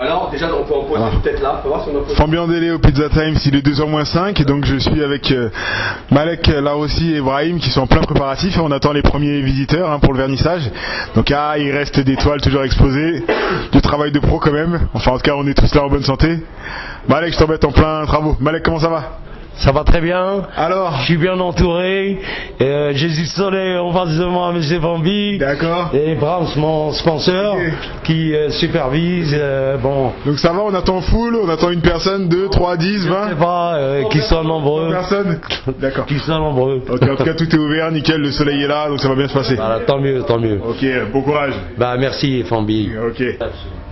Alors, déjà, on peut en poser peut-être là. On peut voir si on a posé. Fambien Délé au Pizza Time, il est 2h-5 et donc je suis avec Malek Larossi et Brahim qui sont en plein préparatif et on attend les premiers visiteurs pour le vernissage. Donc il reste des toiles toujours exposées, du travail de pro quand même. Enfin en tout cas on est tous là en bonne santé. Malek, je t'embête en plein travaux. Malek, comment ça va? Ça va très bien. Alors, je suis bien entouré. Jésus Soleil en face de moi, M. Bambi. D'accord. Et Brahms, mon sponsor, qui supervise. Bon. Donc ça va, on attend full, on attend une personne, 2, 3, 10, 20. Je sais pas, qui soient nombreux. Personne. D'accord. Qui soient nombreux. Ok, en tout cas tout est ouvert, nickel, le soleil est là, donc ça va bien se passer. Voilà, tant mieux, tant mieux. Ok, bon courage. Bah merci, Bambi. Ok.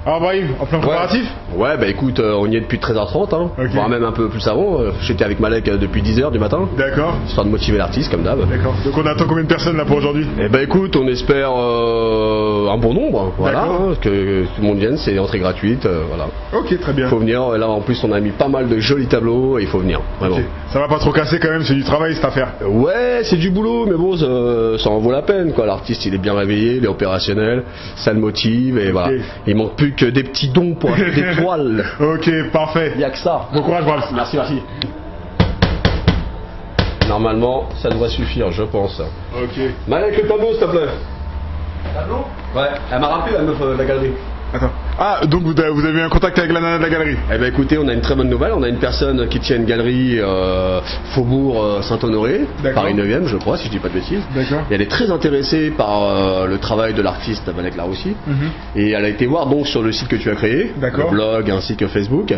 Alors Brahim, en plein préparatif? Ouais, bah écoute, on y est depuis 13h30, voire même un peu plus avant. J'étais avec Malek depuis 10h du matin. D'accord. Histoire de motiver l'artiste, comme d'hab. D'accord. Donc on attend combien de personnes là pour aujourd'hui? Eh bah écoute, on espère un bon nombre, voilà, que tout le monde vienne, c'est entrée gratuite, voilà. Ok, très bien. Faut venir, là en plus on a mis pas mal de jolis tableaux, et il faut venir, vraiment. Okay. Ça va pas trop casser quand même, c'est du travail cette affaire. Ouais, c'est du boulot, mais bon, ça en vaut la peine, quoi. L'artiste il est bien réveillé, il est opérationnel, ça le motive, et voilà. Il manque plus que des petits dons pour acheter des toiles. Ok, parfait. Il n'y a que ça. Bon courage, Brahms. Merci, merci. Normalement, ça devrait suffire, je pense. Ok. Malek, le tableau, s'il te plaît. Tableau? Ouais, elle m'a rappelé la meuf de la galerie. Attends. Ah, donc vous avez eu un contact avec la nana de la galerie? Eh ben écoutez, on a une très bonne nouvelle. On a une personne qui tient une galerie Faubourg Saint-Honoré, Paris 9e, je crois, si je dis pas de bêtises. D'accord. Et elle est très intéressée par le travail de l'artiste Malek Larossi. Et elle a été voir donc sur le site que tu as créé, le blog ainsi que Facebook.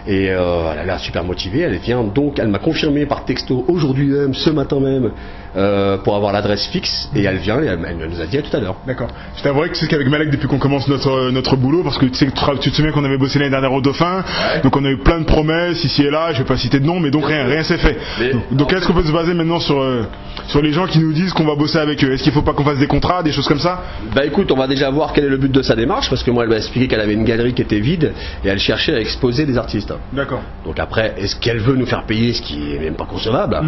Et elle a l'air super motivée. Elle vient donc, elle m'a confirmé par texto aujourd'hui même, ce matin même, pour avoir l'adresse fixe. Et elle vient et elle nous a dit tout à l'heure. D'accord. Je t'avouerai que tu sais qu'avec Malek, depuis qu'on commence notre boulot, parce que tu te souviens qu'on avait bossé l'année dernière au Dauphin, donc on a eu plein de promesses ici et là, je vais pas citer de nom, mais donc rien s'est fait. Donc est-ce qu'on peut se baser maintenant sur les gens qui nous disent qu'on va bosser avec eux? Est-ce qu'il faut pas qu'on fasse des contrats, des choses comme ça? Bah écoute, on va déjà voir quel est le but de sa démarche, parce que moi elle m'a expliqué qu'elle avait une galerie qui était vide et elle cherchait à exposer des artistes. D'accord. Donc après, est-ce qu'elle veut nous faire payer, ce qui est même pas concevable?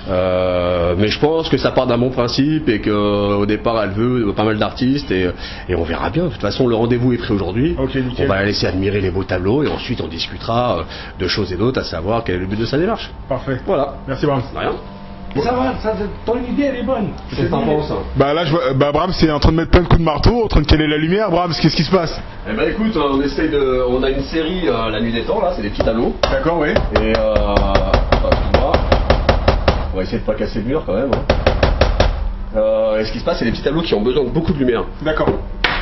Mais je pense que ça part d'un bon principe et qu'au départ elle veut pas mal d'artistes et on verra bien. De toute façon, le rendez-vous est pris aujourd'hui. On va la laisser admirer les beaux tableaux et ensuite on discutera de choses et d'autres, à savoir quel est le but de sa démarche. Parfait. Voilà. Merci Brahms. Rien. Ça va, ton idée elle est bonne. Qu'est-ce que t'en penses? Bah là, je vois, Brahms est en train de mettre plein de coups de marteau, en train de caler la lumière. Brahms, qu'est-ce qui se passe? Eh ben écoute, on a une série, La Nuit des Temps, là, c'est des petits tableaux. D'accord, oui. Et on va essayer de pas casser le mur quand même. Et ce qui se passe, c'est des petits tableaux qui ont besoin de beaucoup de lumière. D'accord.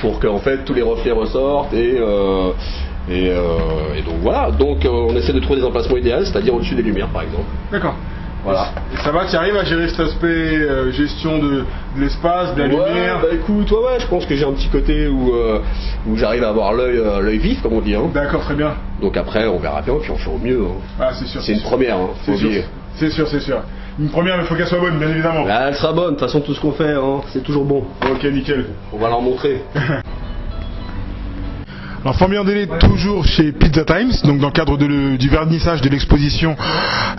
Pour qu'en fait tous les reflets ressortent et donc voilà. Donc on essaie de trouver des emplacements idéaux, c'est-à-dire au-dessus des lumières par exemple. D'accord. Voilà. Et ça va, tu arrives à gérer cet aspect gestion de l'espace, de la lumière? Bah écoute, ouais, je pense que j'ai un petit côté où j'arrive à avoir l'œil vif, comme on dit. D'accord, très bien. Donc après, on verra bien, puis on fait au mieux. Ah, c'est sûr. C'est une première, faut dire. C'est sûr. Une première, mais il faut qu'elle soit bonne, bien évidemment. Bah, elle sera bonne, de toute façon, tout ce qu'on fait, c'est toujours bon. Ok, nickel. On va leur montrer. Alors Fambien Délé toujours chez Pizza Times, donc dans le cadre du vernissage de l'exposition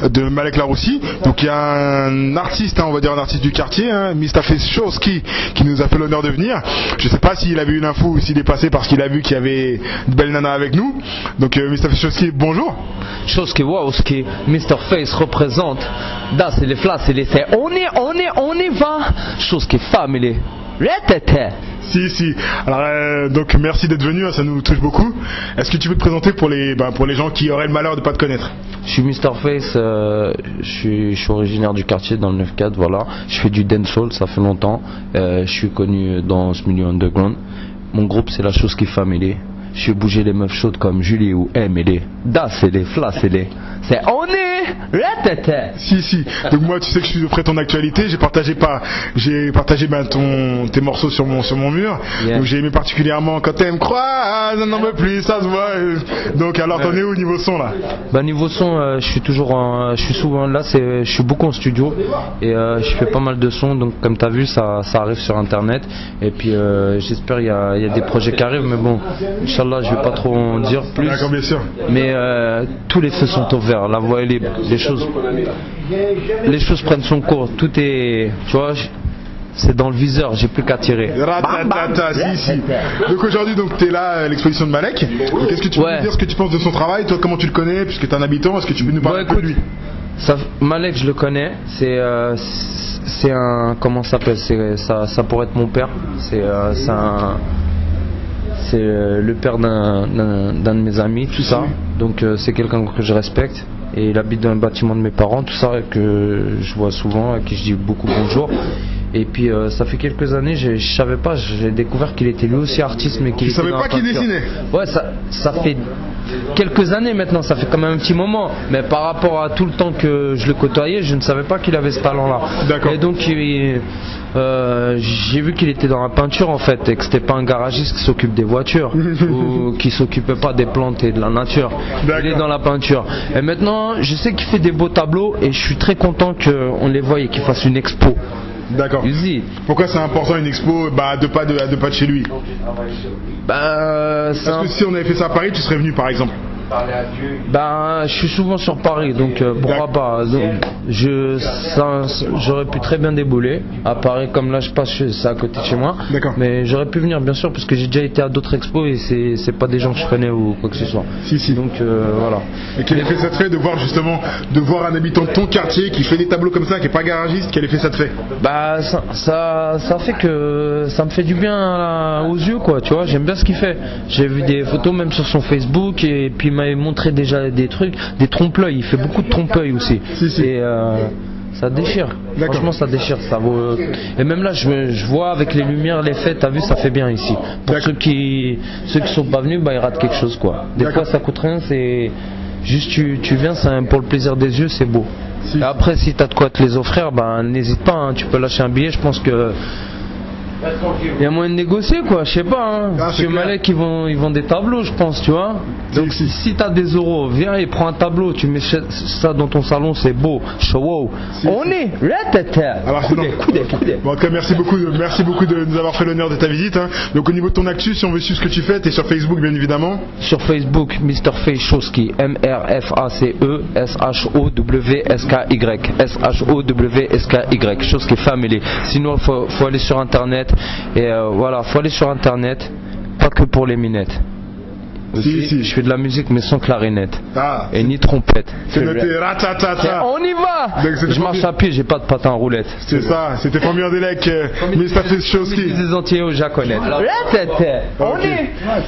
de Malek Larossi. Donc il y a un artiste, on va dire un artiste du quartier, Mr. Showski, qui nous a fait l'honneur de venir. Je sais pas s'il avait eu l'info ou s'il est passé parce qu'il a vu qu'il y avait de belles nanas avec nous. Donc Mr. Showski, bonjour. Showski, Wowski, Mr. Face représente. Da c'est les flas, c'est les on y va. Showski family. Si. Alors donc merci d'être venu, ça nous touche beaucoup. Est-ce que tu peux te présenter pour les gens qui auraient le malheur de pas te connaître? Je suis Mr. Face, je suis originaire du quartier dans le 9-4, voilà. Je fais du dancehall, ça fait longtemps. Je suis connu dans ce milieu underground. Mon groupe c'est la Showski Family. Je fais bouger les meufs chaudes comme Julie ou Emily. Da c'est les flas, c'est les. C'est on est. Si. Donc moi, tu sais que je suis auprès de ton actualité. J'ai partagé tes morceaux sur mon mur. Yeah. Donc j'ai aimé particulièrement quand t'aimes croire, n'en veux plus, ça se voit. Donc alors t'en es où au niveau son là? Bah niveau son, je suis souvent là. Je suis beaucoup en studio et je fais pas mal de sons. Donc comme t'as vu, ça arrive sur internet. Et puis j'espère il y a des projets qui arrivent. Mais bon, Inch'Allah, je vais pas trop en dire plus. D'accord, bien sûr. Mais tous les feux sont ouverts. La voie est libre. Les choses prennent son cours. Tout est, tu vois, c'est dans le viseur, j'ai plus qu'à tirer. Si. Donc aujourd'hui, tu es là à l'exposition de Malek. Qu'est-ce que tu peux nous dire, ce que tu penses de son travail? Toi, comment tu le connais, puisque tu es un habitant? Est-ce que tu peux nous parler un peu de lui? Malek, je le connais. C'est un, comment ça s'appelle, ça pourrait être mon père. C'est le père d'un de mes amis, tout ça. Donc c'est quelqu'un que je respecte. Et il habite dans le bâtiment de mes parents, tout ça, que je vois souvent, à qui je dis beaucoup bonjour. Et puis ça fait quelques années, je savais pas, j'ai découvert qu'il était lui aussi artiste, mais qu'il était dans la peinture. Tu savais pas qu'il dessinait? Ouais, ça fait quelques années maintenant, ça fait quand même un petit moment. Mais par rapport à tout le temps que je le côtoyais, je ne savais pas qu'il avait ce talent-là. D'accord. Et donc j'ai vu qu'il était dans la peinture en fait, et que c'était pas un garagiste qui s'occupe des voitures ou qui s'occupait pas des plantes et de la nature. Il est dans la peinture. Et maintenant, je sais qu'il fait des beaux tableaux et je suis très content qu'on les voie et qu'il fasse une expo. D'accord. Pourquoi c'est important une expo de pas de chez lui? Parce que si on avait fait ça à Paris, tu serais venu par exemple? Je suis souvent sur Paris, donc pourquoi pas. J'aurais pu très bien débouler à Paris, comme là je passe, c'est à côté de chez moi. Mais j'aurais pu venir bien sûr, parce que j'ai déjà été à d'autres expos et c'est pas des gens que je connais ou quoi que ce soit. Si. Donc voilà. Et quel effet ça te fait de voir justement, un habitant de ton quartier qui fait des tableaux comme ça, qui est pas garagiste? Quel effet ça te fait? Ça fait que ça me fait du bien aux yeux, quoi. Tu vois, j'aime bien ce qu'il fait. J'ai vu des photos même sur son Facebook et puis il m'avait montré déjà des trucs, des trompe-l'œil. Il fait beaucoup de trompe-l'œil aussi. Et ça déchire. Franchement, ça déchire. Ça vaut... Et même là, je vois avec les lumières, l'effet, t'as vu, ça fait bien ici. Pour ceux qui sont pas venus, ils ratent quelque chose, quoi. Des fois, ça coûte rien. C'est juste tu viens, pour le plaisir des yeux, c'est beau. Et après, si t'as de quoi te les offrir, n'hésite pas. Hein. Tu peux lâcher un billet. Je pense que il y a moyen de négocier, quoi, je sais pas. Chez Malek, ils vendent des tableaux, je pense, tu vois. Donc si t'as des euros, viens et prends un tableau, tu mets ça dans ton salon, c'est beau. Wow. On est alors, bon, en tout cas, merci beaucoup de nous avoir fait l'honneur de ta visite. Hein. Donc au niveau de ton actu, si on veut suivre ce que tu fais, t'es sur Facebook bien évidemment. Sur Facebook, Mr. Faye Showski, MRFACE SHOWSKY, Showski Family. Sinon, faut aller sur internet. Et faut aller sur internet, pas que pour les minettes. Aussi, je fais de la musique mais sans clarinette et ni trompette. C'est noté, ratatata. On y va. Je marche à pied, j'ai pas de patin en roulette. C'est ça, c'était Fambien Delec, Mr. Faye Showski. Des Antillais au japonais.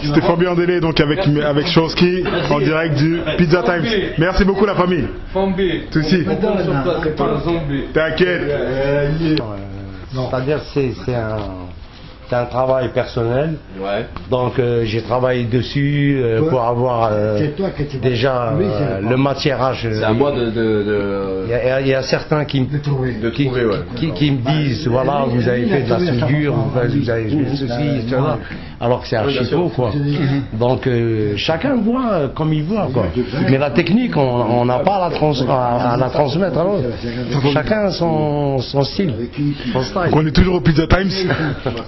C'était Fambien Delec donc avec Showski en direct du Pizza Times. Merci beaucoup la famille. Tousi. T'inquiète. C'est-à-dire c'est un travail personnel. Donc j'ai travaillé dessus pour avoir déjà le matérage. C'est à moi Il y a certains qui me disent voilà, vous avez fait de la soudure, vous avez fait ceci, cela, alors que c'est archi faux, quoi. Donc chacun voit comme il voit, quoi. Mais la technique, on n'a pas à la transmettre à l'autre. Chacun son style, son style. Donc on est toujours au Pizza Times.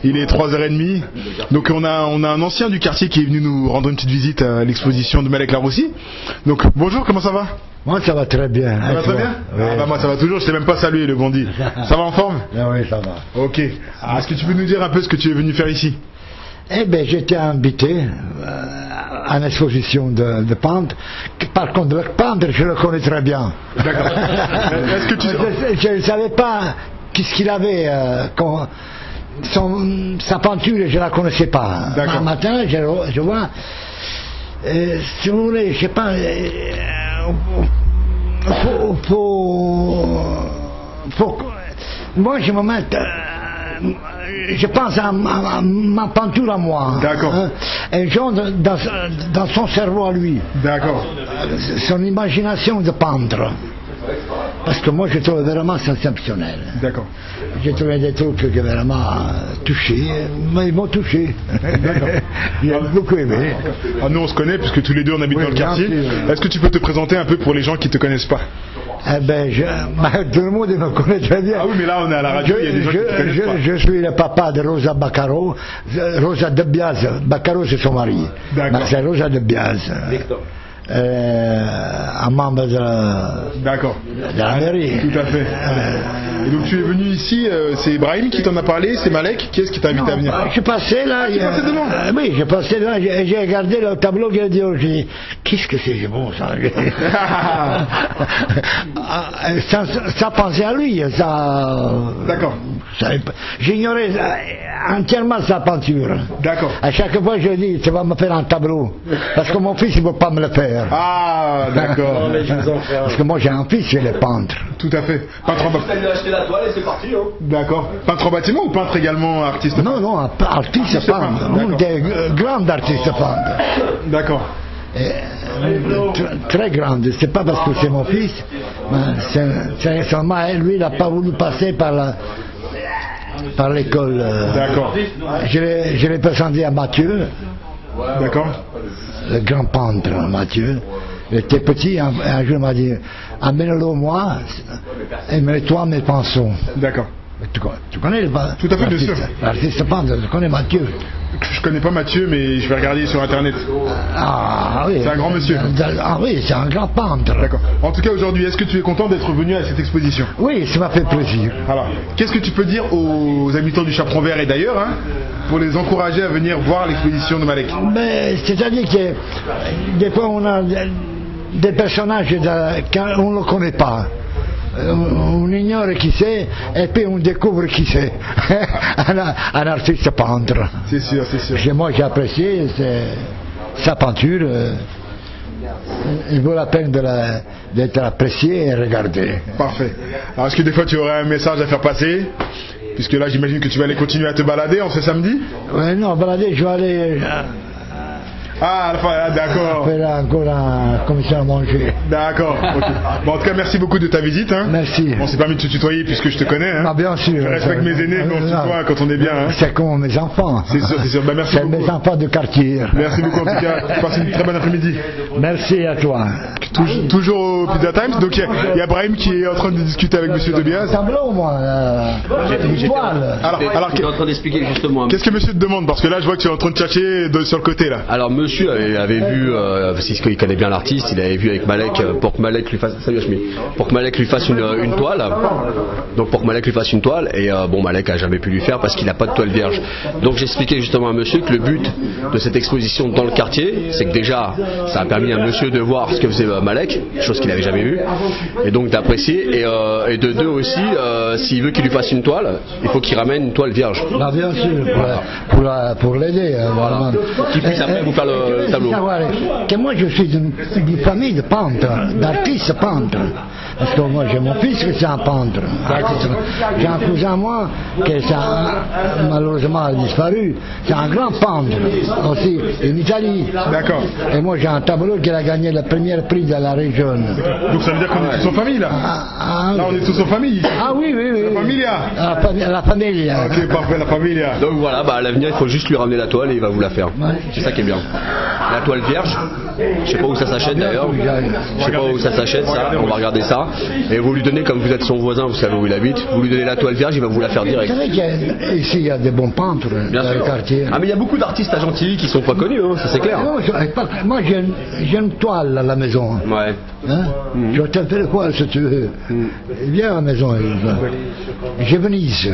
Il est 3h30. Donc on a un ancien du quartier qui est venu nous rendre une petite visite à l'exposition de Malek Laroussi. Donc bonjour, comment ça va? Moi ça va très bien. Ça va très bien? Moi ça va toujours, je sais même pas saluer le bondi. Ça va en forme? Oui, ça va. Ok. Est-ce que tu peux nous dire un peu ce que tu es venu faire ici? J'étais invité à une exposition de peintre. Par contre, le peintre, je le connais très bien. D'accord. Est-ce que je ne savais pas qu'est-ce qu'il avait. Sa peinture, je ne la connaissais pas. Un matin, je vois, si vous voulez, je ne sais pas, moi je me mets, je pense à ma peinture à moi. D'accord. Et j'entre dans son cerveau à lui. D'accord. Son imagination de peintre. Parce que moi je trouve vraiment sensationnel. D'accord. J'ai trouvé des trucs qui m'ont vraiment touché, mais ils m'ont touché. J'ai beaucoup aimé. Nous on se connaît puisque tous les deux on habite dans le quartier. Est-ce que tu peux te présenter un peu pour les gens qui ne te connaissent pas? Tout le monde me connaît très bien. Ah oui, mais là on est à la radio, il y a des gens qui ne te connaissent pas. Je suis le papa de Rosa Baccaro. Rosa de Biaz. Baccaro c'est son mari. D'accord. C'est Rosa de Biaz. un membre de la mairie. Tout à fait. Et donc tu es venu ici, c'est Ibrahim qui t'en a parlé, c'est Malek, qui est-ce qui t'a invité à venir? Je suis passé là. Tu es passé devant? Oui, j'ai passé là, j'ai regardé le tableau, j'ai dit, qu'est-ce que c'est bon ça? Ça pensait à lui, ça. D'accord. J'ignorais entièrement sa peinture. D'accord. À chaque fois, je dis, tu vas me faire un tableau. Parce que mon fils, il ne veut pas me le faire. Ah, d'accord. Parce que moi, j'ai un fils, je vais le peindre. Tout à fait. Peintre en bâtiment. acheté la toile et c'est parti. Hein. D'accord. Peintre en bâtiment ou peintre également artiste? Non, artiste peintre. Un des grands artistes peintres. D'accord. Très grande. C'est pas parce que c'est mon fils, c'est seulement lui, il n'a pas voulu passer par l'école. D'accord. Je l'ai présenté à Mathieu. D'accord. Le grand peintre Mathieu. Il était petit, un jour il m'a dit, amène-le moi et mets-toi mes pinceaux. D'accord. Tu connais le Tout à fait, bien sûr. L'artiste peintre, tu connais Mathieu? Je connais pas Mathieu, mais je vais regarder sur internet. Ah oui. C'est un grand monsieur. Ah oui, c'est un grand peintre. D'accord. En tout cas, aujourd'hui, est-ce que tu es content d'être venu à cette exposition? Oui, ça m'a fait plaisir. Alors, qu'est-ce que tu peux dire aux habitants du Chaperon Vert et d'ailleurs, hein, pour les encourager à venir voir l'exposition de Malek? C'est-à-dire que des fois, on a des personnages qu'on ne le connaît pas. On ignore qui c'est et puis on découvre qui c'est. un artiste peintre. C'est sûr, c'est sûr. Chez moi, j'ai apprécié sa peinture. Il vaut la peine d'être apprécié et regardé. Parfait. Alors, est-ce que des fois tu aurais un message à faire passer? Puisque là, j'imagine que tu vas aller continuer à te balader en ce samedi? Non, balader, je vais aller. D'accord. Faire encore un commission à manger. D'accord. Okay. Bon, en tout cas, merci beaucoup de ta visite. Hein. Merci. On s'est permis de te tutoyer puisque je te connais. Hein. Ah, bien sûr. Je respecte mes aînés, mais on se tutoie quand on est bien. Hein. C'est comme mes enfants. C'est sûr, c'est sûr. Bah, merci beaucoup. C'est mes enfants de quartier. Merci beaucoup en tout cas. Passe une très bonne après-midi. Merci à toi. Toujours au Pizza Times. Donc il y a Brahim qui est en train de discuter avec Monsieur Tobias. Tableau, moi. Une toile. Alors, j'étais en train d'expliquer justement. Qu'est-ce que Monsieur te demande? Parce que là, je vois que tu es en train de chercher sur le côté là. Alors Monsieur avait vu, parce qu'il connaît bien l'artiste, il avait vu avec Malek pour que Malek lui fasse. Salut Hashmi. Pour que Malek lui fasse une toile. Donc pour que Malek lui fasse une toile et bon Malek a jamais pu lui faire parce qu'il n'a pas de toile vierge. Donc j'expliquais justement à Monsieur que le but de cette exposition dans le quartier, c'est que déjà ça a permis à Monsieur de voir ce que faisait Malek, chose qu'il n'avait jamais vue, et donc d'apprécier et de deux aussi, s'il veut qu'il lui fasse une toile, il faut qu'il ramène une toile vierge. Bah, bien sûr, pour l'aider. Voilà. Qu'il puisse après vous faire le tableau. Que moi je suis d'une famille de peintres, d'artistes peintres. Parce que moi j'ai mon fils qui c'est un peintre. J'ai un cousin moi qui malheureusement a disparu. C'est un grand peintre aussi en Italie. D'accord. Et moi j'ai un tableau qui a gagné le premier prix de la région. Donc ça veut dire qu'on est tous en famille là. Là on est tous en famille. Ah oui. La familia. La familia. Ok, parfait, la familia. Donc voilà, à l'avenir il faut juste lui ramener la toile et il va vous la faire. C'est ça qui est bien. La toile vierge, je sais pas où ça s'achète d'ailleurs. Je sais pas où ça s'achète ça. On va regarder ça. Et vous lui donnez, comme vous êtes son voisin, vous savez où il habite, vous lui donnez la toile vierge, il va vous la faire direct. Vous savez qu'ici il y a des bons peintres dans le quartier. Ah mais il y a beaucoup d'artistes à Gentilly qui sont pas connus, hein, ça c'est clair. Moi j'ai une toile à la maison. Ouais. Hein Je vais te faire quoi si tu veux. Viens à la maison. J'ai Venise.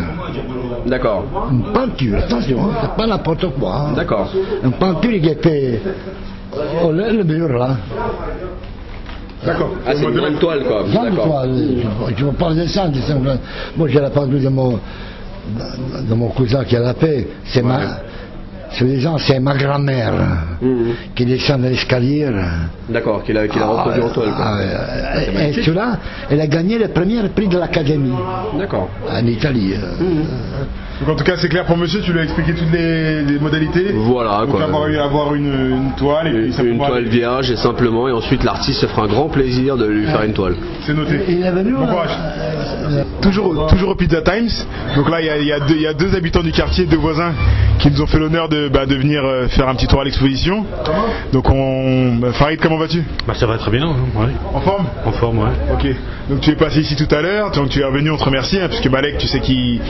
D'accord. Une peinture, attention, c'est pas n'importe quoi. Hein. D'accord. Une peinture qui était le mur là. D'accord. Ah c'est une grande toile quoi. Grande toile. Je vous parle de ça. Moi j'ai la peinture de mon cousin qui a la paix. C'est c'est ma grand-mère qui descend de l'escalier. D'accord, qu'il a reproduit en toile. Et cela, elle a gagné le premier prix de l'Académie. D'accord. En Italie. Donc en tout cas c'est clair pour Monsieur, tu lui as expliqué toutes les modalités. Voilà donc, quoi. Avoir une toile et une toile vierge et simplement et ensuite l'artiste se fera un grand plaisir de lui faire une toile. C'est noté. Il est venu. Bon courage. Toujours au Pizza Times. Donc là, il y a deux habitants du quartier, deux voisins, qui nous ont fait l'honneur de venir faire un petit tour à l'exposition. Donc Farid, comment vas-tu? Ça va très bien. Ouais. En forme? En forme, ouais. Ok. Donc tu es passé ici tout à l'heure. Donc tu es revenu, on te remercie, puisque Malek, tu sais qu'il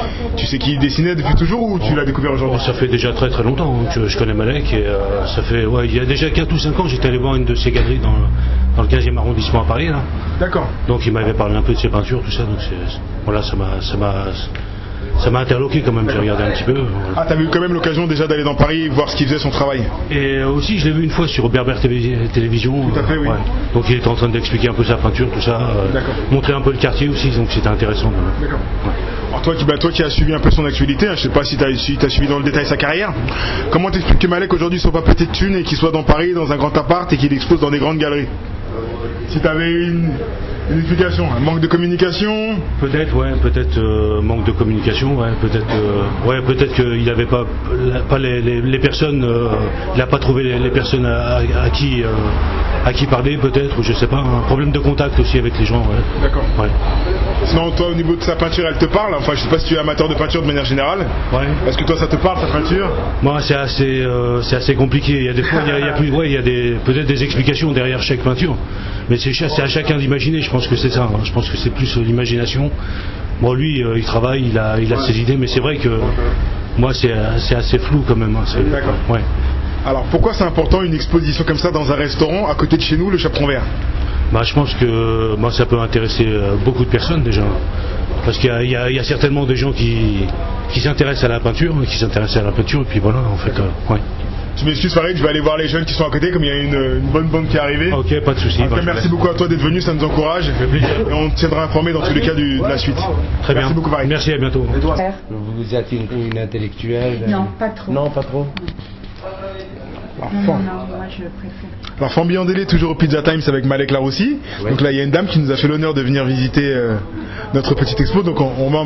dessinait depuis toujours ou tu l'as découvert aujourd'hui? Ça fait déjà très très longtemps que je connais Malek et ça fait il y a déjà 4 ou 5 ans j'étais allé voir une de ses galeries dans le 15e arrondissement à Paris là. D'accord. Donc il m'avait parlé un peu de ses peintures, tout ça, donc voilà, ça m'a interloqué quand même, j'ai regardé un petit peu. Voilà. Ah, t'as eu quand même l'occasion déjà d'aller dans Paris voir ce qu'il faisait, son travail? Et aussi je l'ai vu une fois sur Berber Télévision. Tout à fait, oui. Ouais. Donc il était en train d'expliquer un peu sa peinture, tout ça, montrer un peu le quartier aussi, donc c'était intéressant. D'accord. Ouais. Alors toi qui as suivi un peu son actualité, je sais pas si tu as suivi dans le détail sa carrière, comment t'expliques que Malek aujourd'hui soit pas pété de thunes et qu'il soit dans Paris dans un grand appart et qu'il expose dans des grandes galeries? Si tu avais une explication, un manque de communication? Peut-être, ouais, manque de communication, ouais, peut-être qu'il n'avait pas les personnes, il n'a pas trouvé les personnes à qui parler, peut-être, ou je sais pas, un problème de contact aussi avec les gens, ouais. D'accord. Ouais. Sinon, toi, au niveau de sa peinture, elle te parle? Enfin, je sais pas si tu es amateur de peinture de manière générale. Ouais. Est-ce que toi, ça te parle, sa peinture? Moi, c'est assez compliqué. Il y a des fois, il y a peut-être des explications derrière chaque peinture. Mais c'est à chacun d'imaginer, je pense que c'est ça. Hein. Je pense que c'est plus l'imagination. Bon, lui, il travaille, il a ses idées, mais c'est vrai que moi, c'est assez flou quand même. Hein. D'accord. Ouais. Alors, pourquoi c'est important une exposition comme ça dans un restaurant à côté de chez nous, le Chaperon Vert? Je pense que ça peut intéresser beaucoup de personnes déjà. Parce qu'il y a certainement des gens qui s'intéressent à la peinture, et puis voilà, en fait, ouais. Tu m'excuses Farid, je vais aller voir les jeunes qui sont à côté, comme il y a une bonne bande qui est arrivée. Ok, pas de soucis. Merci beaucoup à toi d'être venu, ça nous encourage. Et on te tiendra informé dans tous les cas de la suite. Très bien. Merci beaucoup Farid. Merci, à bientôt. Et toi? Vous êtes une intellectuelle? Non, pas trop. Non, pas trop. Non, moi je préfère. Alors Fambi Andélé, toujours au Pizza Times avec Malek Laroussi. Oui. Donc là il y a une dame qui nous a fait l'honneur de venir visiter notre petite expo. Donc on va...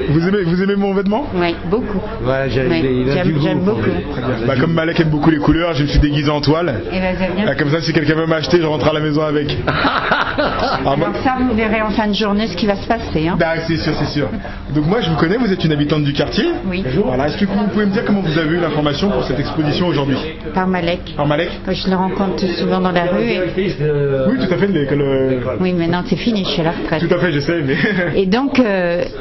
Vous aimez mon vêtement? Oui, beaucoup. Ouais, j'aime beaucoup. Comme Malek aime beaucoup les couleurs, je me suis déguisé en toile. Et bien. Comme ça, si quelqu'un veut m'acheter, je rentre à la maison avec. Donc ça, vous verrez en fin de journée ce qui va se passer. Hein. C'est sûr, c'est sûr. Donc moi, je vous connais, vous êtes une habitante du quartier. Oui. Voilà. Est-ce que vous pouvez me dire comment vous avez eu l'information pour cette exposition aujourd'hui? Par Malek. Par Malek? Je le rencontre souvent dans la rue. Oui, tout à fait. Oui, maintenant c'est fini, je suis à la retraite. Tout à fait, je sais. Mais... Et donc,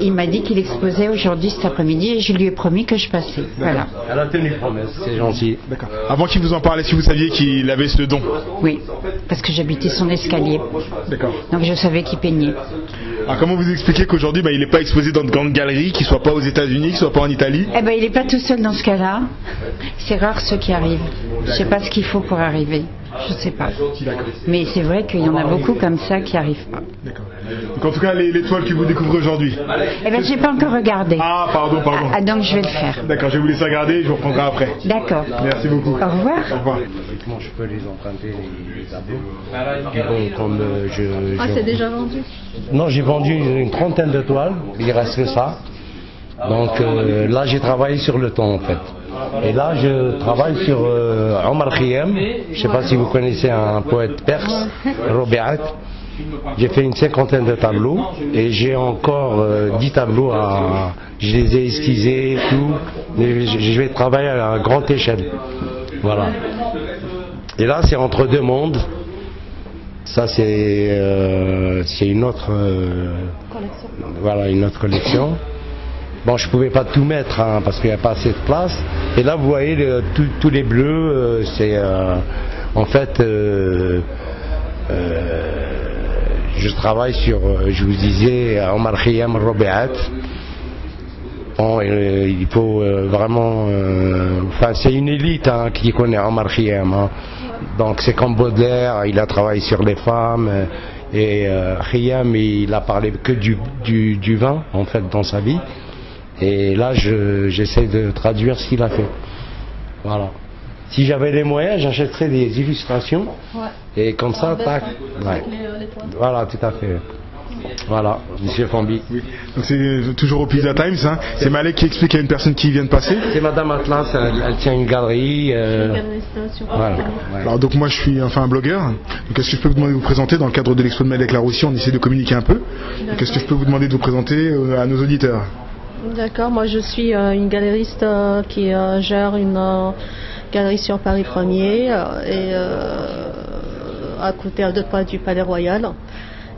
il m'a dit qu'il exposait aujourd'hui cet après-midi et je lui ai promis que je passais. Voilà. Elle a tenu promesse, c'est gentil. D'accord. Avant qu'il vous en parle, est-ce que vous saviez qu'il avait ce don? Oui, parce que j'habitais son escalier. D'accord. Donc je savais qu'il peignait. Alors comment vous expliquez qu'aujourd'hui il n'est pas exposé dans de grandes galeries, qu'il ne soit pas aux États-Unis, qu'il ne soit pas en Italie? Il n'est pas tout seul dans ce cas-là. C'est rare ceux qui arrivent. Je ne sais pas ce qu'il faut pour arriver. Je ne sais pas. Mais c'est vrai qu'il y en a beaucoup comme ça qui n'arrivent pas. D'accord. Donc en tout cas, les toiles que vous découvrez aujourd'hui? Je n'ai pas encore regardé. Ah, pardon. Donc je vais le faire. D'accord, je vais vous laisser regarder et je vous reprendrai après. D'accord. Merci beaucoup. Au revoir. Au revoir. Comment je peux les emprunter, les tableaux? C'est déjà vendu? Non, j'ai vendu une trentaine de toiles, il reste que ça. Donc là, j'ai travaillé sur le ton en fait. Et là, je travaille sur Omar Khayyam. Je ne sais pas si vous connaissez un poète perse, Robiat. J'ai fait une 50aine de tableaux et j'ai encore 10 tableaux je les ai esquissés et tout. Et je vais travailler à grande échelle. Voilà. Et là, c'est entre deux mondes. Ça, c'est une autre une autre collection. Bon, je pouvais pas tout mettre parce qu'il n'y a pas assez de place. Et là, vous voyez tous les bleus, c'est en fait je travaille sur, je vous disais, Omar Khayyam Robiat. Bon, il faut vraiment, c'est une élite qui connaît Omar Khayyam. Donc c'est comme Baudelaire, il a travaillé sur les femmes. Et Khayyam, il a parlé que du vin en fait dans sa vie. Et là, j'essaie de traduire ce qu'il a fait. Voilà. Si j'avais les moyens, j'achèterais des illustrations. Ouais. Et comme ça, tac. Ouais. Voilà, tout à fait. Voilà, Monsieur Fambi. Oui. Donc c'est toujours au Pizza Times, hein. C'est Malek qui explique à une personne qui vient de passer. C'est Madame Atlas, elle tient une galerie. Voilà. Alors donc moi je suis un blogueur. Donc est-ce que je peux vous demander de vous présenter dans le cadre de l'expo de Malek Laroussi? On essaie de communiquer un peu. Donc est-ce que je peux vous demander de vous présenter à nos auditeurs? D'accord, moi je suis une galériste qui gère une galerie sur Paris 1er et à côté à 2 pas du Palais Royal.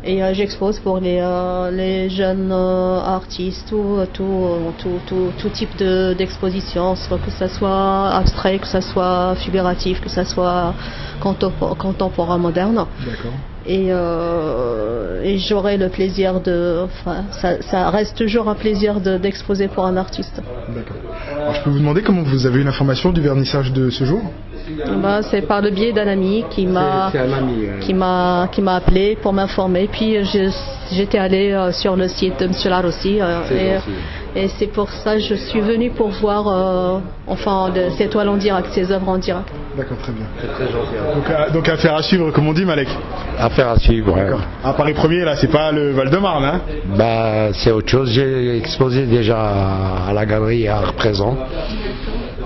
Et j'expose pour les jeunes artistes, tout type d'exposition, que ce soit abstrait, que ce soit figuratif, que ce soit contemporain moderne. D'accord. Et j'aurai le plaisir ça reste toujours un plaisir d'exposer pour un artiste. D'accord. Alors je peux vous demander comment vous avez eu l'information du vernissage de ce jour? C'est par le biais d'un ami qui m'a appelé pour m'informer. Puis j'étais allée sur le site de M. Laroussi et c'est pour ça que je suis venue pour voir ses toiles en direct, ses œuvres en direct. D'accord, très bien. C'est très gentil. Donc affaire à suivre, comme on dit, Malek. Affaire à suivre. D'accord. À Paris 1er, là, c'est pas le Val-de-Marne, hein? C'est autre chose. J'ai exposé déjà à la galerie à Présent.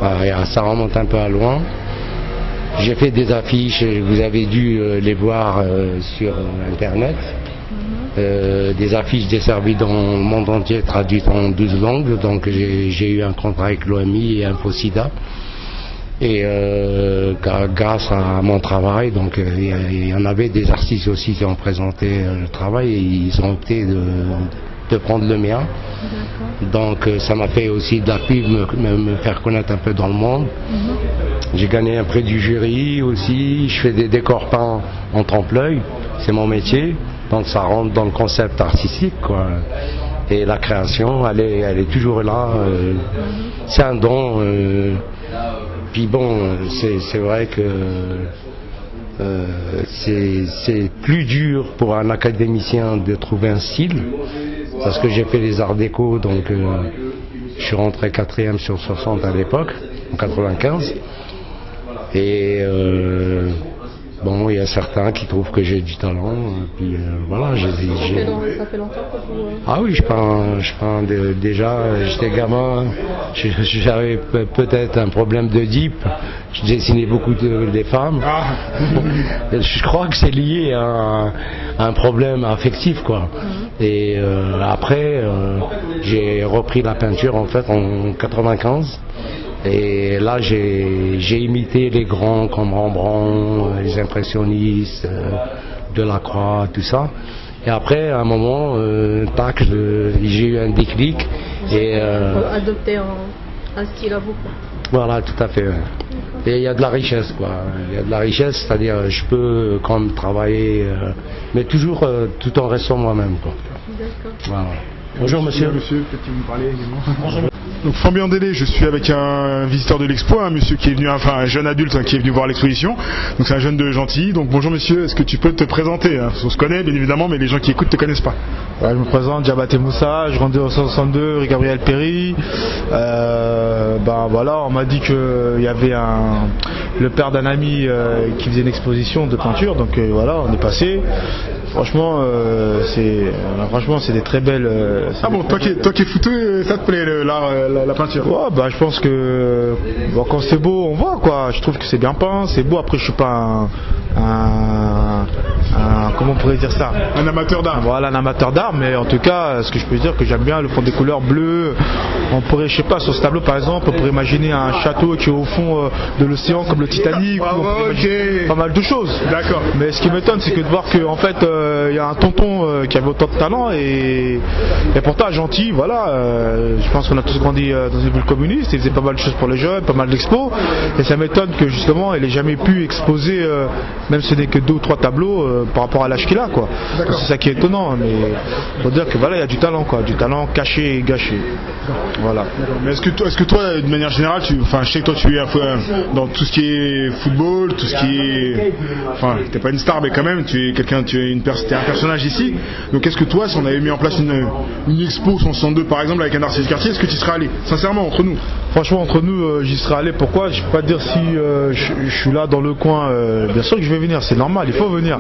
Ça remonte un peu à loin. J'ai fait des affiches, vous avez dû les voir sur Internet. Des affiches desservies dans le monde entier, traduites en 12 langues. Donc j'ai eu un contrat avec l'OMI et InfoSida. Et grâce à mon travail, donc il y en avait des artistes aussi qui ont présenté le travail et ils ont opté de prendre le mien. Donc ça m'a fait aussi de la pub, me faire connaître un peu dans le monde. J'ai gagné un prix du jury aussi, je fais des décors peints en trompe-l'œil, c'est mon métier, donc ça rentre dans le concept artistique, quoi. Et la création, elle est toujours là, c'est un don. Puis bon, c'est vrai que c'est plus dur pour un académicien de trouver un style, parce que j'ai fait les arts déco, donc je suis rentré 4e sur 60 à l'époque, en 95. Et bon, il y a certains qui trouvent que j'ai du talent, puis voilà. Ça fait longtemps que vous... Ah oui, je peins déjà, j'étais gamin, j'avais peut-être un problème de d'Oedipe, je dessinais beaucoup des femmes. Je crois que c'est lié à un problème affectif, quoi. Et après, j'ai repris la peinture en fait en 95. Et là, j'ai imité les grands comme Rembrandt, les impressionnistes, Delacroix, tout ça. Et après, à un moment, j'ai eu un déclic. Et adopter un style à vous, quoi. Voilà, tout à fait. Ouais. Et il y a de la richesse, quoi. Il y a de la richesse, c'est-à-dire je peux quand même travailler, mais toujours tout en restant moi-même, quoi. D'accord. Voilà. Bonjour monsieur. Monsieur, peut-être que vous me parlez également. Bonjour. Donc Fambi Andélé, je suis avec un visiteur de l'expo, un monsieur qui est venu, un jeune adulte qui est venu voir l'exposition. Donc c'est un jeune de gentil. Donc bonjour monsieur, est-ce que tu peux te présenter? On se connaît bien évidemment, mais les gens qui écoutent te connaissent pas. Ouais, je me présente, Diabaté Moussa, je grandis au 162 rue Gabriel Péry. Voilà, on m'a dit qu'il y avait le père d'un ami qui faisait une exposition de peinture, donc voilà, on est passé. Franchement, c'est des très belles. Toi qui es fouteux, ça te plaît la peinture? Ouais, je pense que quand c'est beau, on voit, quoi. Je trouve que c'est bien peint, c'est beau. Après, je suis pas comment on pourrait dire ça? Un amateur d'art. Voilà, un amateur d'art, mais en tout cas, ce que je peux dire, que j'aime bien le fond des couleurs bleues. On pourrait, je sais pas, sur ce tableau par exemple, on pourrait imaginer un château qui est au fond de l'océan comme le Titanic. Pas mal de choses. D'accord. Mais ce qui m'étonne, c'est que de voir qu'en fait, il y a un tonton qui avait autant de talent et pourtant gentil, voilà. Je pense qu'on a tous grandi dans une ville communiste, il faisait pas mal de choses pour les jeunes, pas mal d'expos, et ça m'étonne que justement il ait jamais pu exposer, même si ce n'est que 2 ou 3 tableaux par rapport à l'âge qu'il a, quoi. C'est ça qui est étonnant, mais faut dire que voilà, il y a du talent, quoi, du talent caché et gâché. Voilà. Mais est-ce que toi, de manière générale, je sais que toi tu es dans tout ce qui est football, tout ce qui est, t'es pas une star, mais quand même, tu es quelqu'un, t'es un personnage ici. Donc est-ce que toi, si on avait mis en place une expo 162 par exemple avec un artiste du quartier, est-ce que tu serais allé, sincèrement, entre nous? franchement entre nous j'y serais allé. Pourquoi? Je peux pas dire si je suis là dans le coin, bien sûr que je vais venir, c'est normal, il faut venir.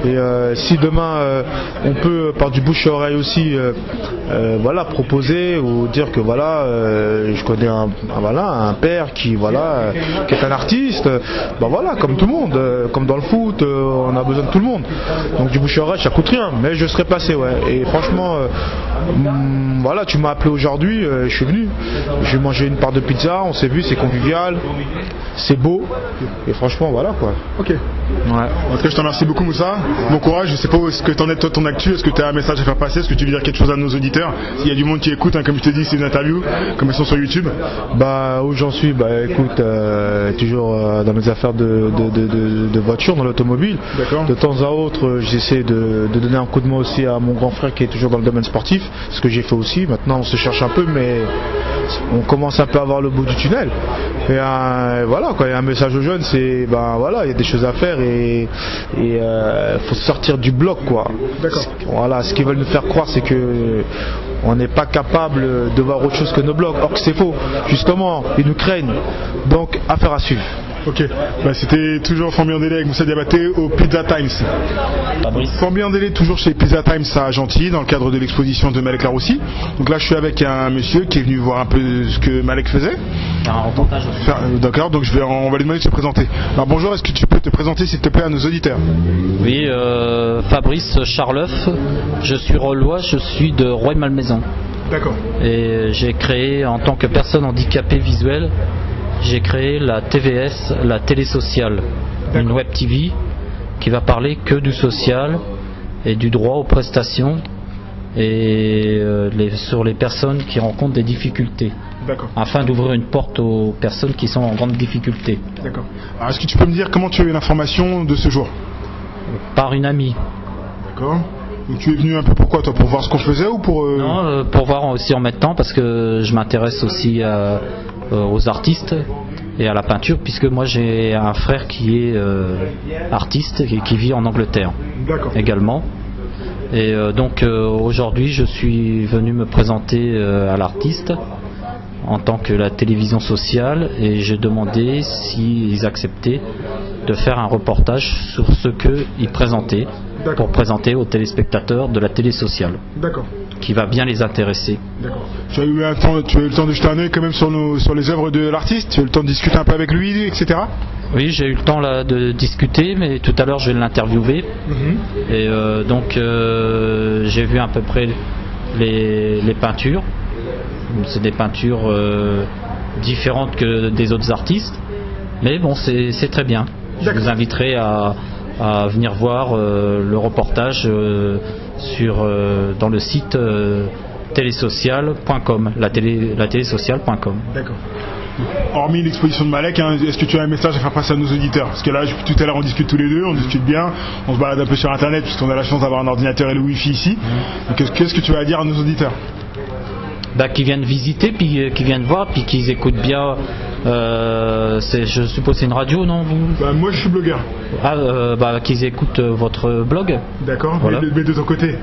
Et si demain on peut par du bouche à oreille aussi voilà, proposer ou dire que voilà je connais un père qui voilà qui est un artiste, bah voilà, comme tout le monde, comme dans le foot, on a besoin de tout le monde. Donc du bouche à oreille ça coûte rien, mais je serais passé, ouais. Et franchement voilà, tu m'as appelé aujourd'hui, je suis venu, j'ai mangé une part de pizza, on s'est vu, c'est convivial, c'est beau, et franchement voilà quoi. Ok. Ouais. En tout cas je te remercie beaucoup Moussa, bon courage. Je sais pas où est-ce que t'en es toi ton actu, est-ce que tu as un message à faire passer, est-ce que tu veux dire quelque chose à nos auditeurs? S'il y a du monde qui écoute, hein, comme je te dis, c'est une interview, comme ils sont sur YouTube. Bah où j'en suis, bah écoute, toujours dans mes affaires de voiture, dans l'automobile. De temps à autre j'essaie de donner un coup de main aussi à mon grand frère qui est toujours dans le domaine sportif, ce que j'ai fait aussi. Maintenant on se cherche un peu, mais on commence un peu à voir le bout du tunnel. Et voilà quoi, il y a un message aux jeunes, c'est ben voilà, il y a des choses à faire et faut sortir du bloc quoi. Voilà, ce qu'ils veulent nous faire croire c'est que on n'est pas capable de voir autre chose que nos blocs, or que c'est faux. Justement, ils nous craignent. Donc affaire à suivre. Ok, bah, c'était toujours Fambien Délé avec Moussa Diabaté au Pizza Times. Fambien Délé toujours chez Pizza Times à Gentilly dans le cadre de l'exposition de Malek Laroussi. Donc là je suis avec un monsieur qui est venu voir un peu ce que Malek faisait. Un reportage. D'accord, donc on va lui demander de se présenter. Alors bonjour, est-ce que tu peux te présenter s'il te plaît à nos auditeurs? Oui, Fabrice Charleuf, je suis Rollois, je suis de Rueil-Malmaison. D'accord. Et j'ai créé en tant que personne handicapée visuelle, j'ai créé la TVS, la télé sociale, une web TV qui va parler que du social et du droit aux prestations et sur les personnes qui rencontrent des difficultés, afin d'ouvrir une porte aux personnes qui sont en grande difficulté. D'accord. Alors est-ce que tu peux me dire comment tu as eu l'information de ce jour? Par une amie. D'accord. Donc tu es venu un peu pourquoi toi? Pour voir ce qu'on faisait ou pour... Non, pour voir aussi en même temps, parce que je m'intéresse aussi aux artistes et à la peinture, puisque moi j'ai un frère qui est artiste et qui vit en Angleterre également. Et donc aujourd'hui je suis venu me présenter à l'artiste en tant que la télévision sociale, et j'ai demandé s'ils acceptaient de faire un reportage sur ce qu'ils présentaient pour présenter aux téléspectateurs de la télé sociale. D'accord. Qui va bien les intéresser. D'accord. Tu as eu le temps de jeter un œil quand même sur les œuvres de l'artiste? Tu as eu le temps de discuter un peu avec lui, etc. Oui, j'ai eu le temps là de discuter, mais tout à l'heure je vais l'interviewer. Et donc j'ai vu à peu près les peintures. C'est des peintures différentes que des autres artistes, mais bon, c'est très bien. Je vous inviterai à venir voir le reportage dans le site télésocial.com, la télésocial.com. D'accord. Hormis l'exposition de Malek, hein, est-ce que tu as un message à faire passer à nos auditeurs? Parce que là, tout à l'heure, on discute tous les deux, on discute bien, on se balade un peu sur Internet, puisqu'on a la chance d'avoir un ordinateur et le Wi-Fi ici. Donc, qu'est-ce que tu as à dire à nos auditeurs? Qu'ils viennent visiter, puis qu'ils viennent voir, puis qu'ils écoutent bien. Je suppose c'est une radio, non vous? Moi je suis blogueur. Qu'ils écoutent votre blog. D'accord, voilà. Mais de ton côté?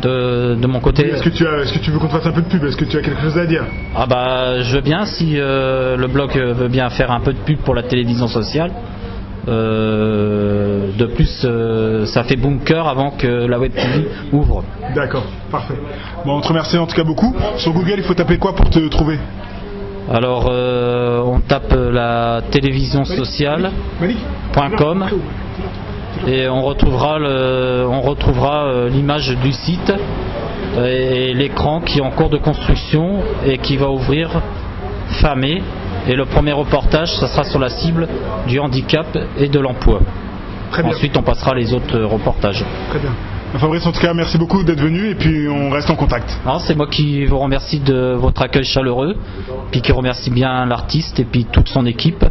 De mon côté. Est-ce que tu veux qu'on te fasse un peu de pub? Est-ce que tu as quelque chose à dire? Je veux bien, si le blog veut bien faire un peu de pub pour la télévision sociale. De plus, ça fait bunker avant que la web TV ouvre. D'accord, parfait. Bon, on te remercie en tout cas beaucoup. Sur Google, il faut taper quoi pour te trouver? Alors, on tape la télévision sociale.com et on retrouvera l'image du site et l'écran qui est en cours de construction et qui va ouvrir fin mai. Et le premier reportage, ça sera sur la cible du handicap et de l'emploi. Ensuite, on passera les autres reportages. Très bien. Fabrice, en tout cas, merci beaucoup d'être venu et puis on reste en contact. C'est moi qui vous remercie de votre accueil chaleureux, puis qui remercie bien l'artiste et puis toute son équipe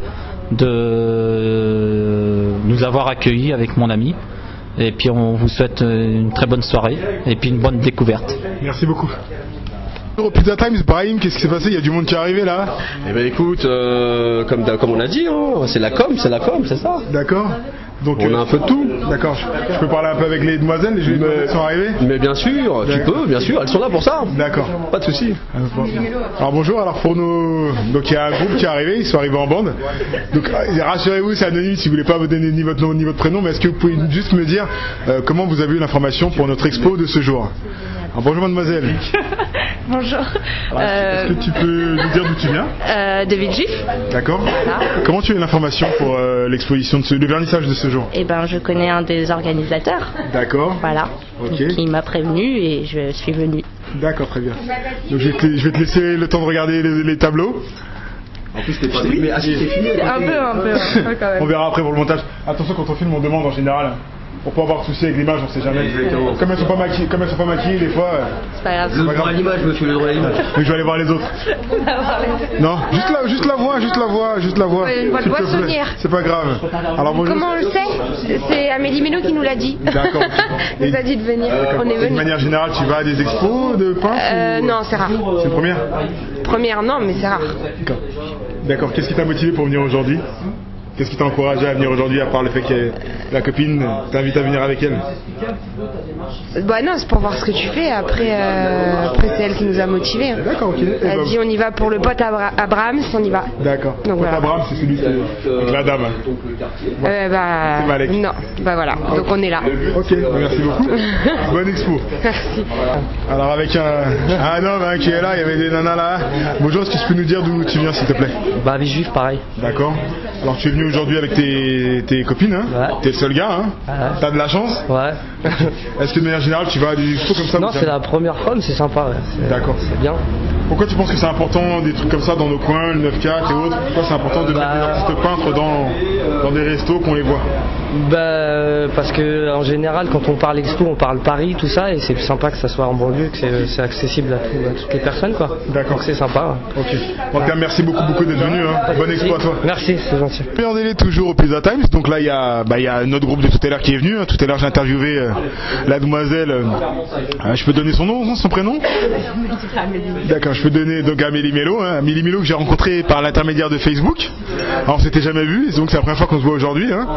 de nous avoir accueillis avec mon ami. Et puis on vous souhaite une très bonne soirée et puis une bonne découverte. Merci beaucoup. Au Pizza Times, Brahim, qu'est-ce qui s'est passé? Il y a du monde qui est arrivé là. Eh ben écoute, comme on a dit, hein, c'est la com, c'est ça. D'accord. Donc on a un peu de tout. D'accord. Je peux parler un peu avec les demoiselles, les jolies demoiselles qui sont arrivées? Mais bien sûr, tu peux, bien sûr, elles sont là pour ça. D'accord. Pas de souci. Alors bonjour, alors pour nos... Donc il y a un groupe qui est arrivé, ils sont arrivés en bande. Donc rassurez-vous, c'est anonyme si vous voulez pas vous donner ni votre nom ni votre prénom, mais est-ce que vous pouvez juste me dire comment vous avez eu l'information pour notre expo de ce jour? Alors, bonjour mademoiselle. Bonjour. Est-ce que tu peux nous dire d'où tu viens? De Villejuif. D'accord. Comment tu as eu l'information pour l'exposition, le vernissage de ce jour? Eh ben, je connais un des organisateurs. D'accord. Voilà. Ok. Qui m'a prévenu et je suis venue. D'accord, très bien. Donc je vais te laisser le temps de regarder les tableaux. En plus, c'était pas filmé. Ah, c'était filmé. Un peu quand même. On verra après pour le montage. Attention, quand on filme, on demande en général. Pour pas avoir de soucis avec l'image, on sait jamais. Comme elles sont pas maquillées, des fois. C'est pas grave. Le droit à l'image, monsieur, le droit à l'image. Mais je vais aller voir les autres. Non, juste la voix. Une voix sonnière. C'est pas grave. Alors bonjour. Comment on le sait? C'est Amélie Mélo qui nous l'a dit. D'accord. Elle nous a dit de venir. On est De venu. manière générale, tu vas à des expos de peintre Non, c'est rare. C'est une première? Première, non, mais c'est rare. D'accord. Qu'est-ce qui t'a motivé pour venir aujourd'hui? Qu'est-ce qui t'a encouragé à venir aujourd'hui, à part le fait que la copine t'invite à venir avec elle? Bah non, c'est pour voir ce que tu fais. Après c'est elle qui nous a motivés. D'accord, ok. Elle dit on y va pour le pote Abraham, on y va. D'accord. Donc Pote voilà. Abraham, c'est celui avec la dame. C'est Malek. Non, bah voilà. Donc on est là. Ok, merci beaucoup. Bonne expo. Merci. Alors avec un homme qui est là, il y avait des nanas là. Bonjour, est-ce que tu peux nous dire d'où tu viens s'il te plaît? Bah Villejuif, pareil. D'accord. Alors tu es venu aujourd'hui avec tes copines, hein? Ouais. T'es le seul gars, hein? Ouais. T'as de la chance? Ouais. Est-ce que de manière générale tu vas à des expos comme ça? Non, c'est la première fois, mais c'est sympa. Ouais. D'accord. C'est bien. Pourquoi tu penses que c'est important des trucs comme ça dans nos coins, le 9-4 et autres? Pourquoi c'est important de mettre des artistes peintres dans des restos qu'on les voit? Bah, parce que en général, quand on parle expo, on parle Paris, tout ça, et c'est plus sympa que ça soit en banlieue, que c'est accessible à toutes les personnes, quoi. D'accord. Donc c'est sympa. Ok. En tout cas, merci beaucoup d'être venu. Hein. Bonne expo à toi. Merci, c'est gentil. En délai toujours au Pizza Times. Donc là, il y a notre groupe de tout à l'heure qui est venu. Tout à l'heure, j'ai interviewé la demoiselle. Je peux donner son nom, son prénom? D'accord. Je peux donner donc Amélie Mélo. Hein. Amélie Mélo que j'ai rencontré par l'intermédiaire de Facebook. Alors, on s'était jamais vu, donc c'est la première fois qu'on se voit aujourd'hui. Hein.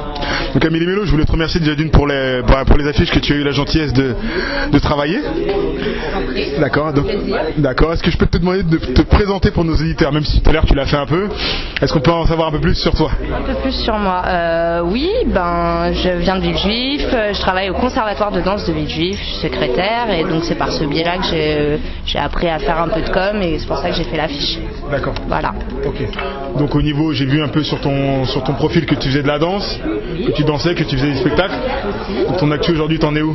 Donc Amélie Mélo, je voulais te remercier déjà d'une pour les affiches que tu as eu la gentillesse de travailler. D'accord. D'accord. Est-ce que je peux te demander de te présenter pour nos éditeurs, même si tout à l'heure tu l'as fait un peu? Est-ce qu'on peut en savoir un peu plus sur toi? Un peu plus sur moi. Oui, je viens de Villejuif, je travaille au conservatoire de danse de Villejuif, je suis secrétaire et donc c'est par ce biais-là que j'ai appris à faire un peu de com et c'est pour ça que j'ai fait l'affiche. D'accord. Voilà. Ok. Donc au niveau, j'ai vu un peu sur ton profil que tu faisais de la danse, que tu dansais, que tu faisais des spectacles. Donc ton actu aujourd'hui, t'en es où?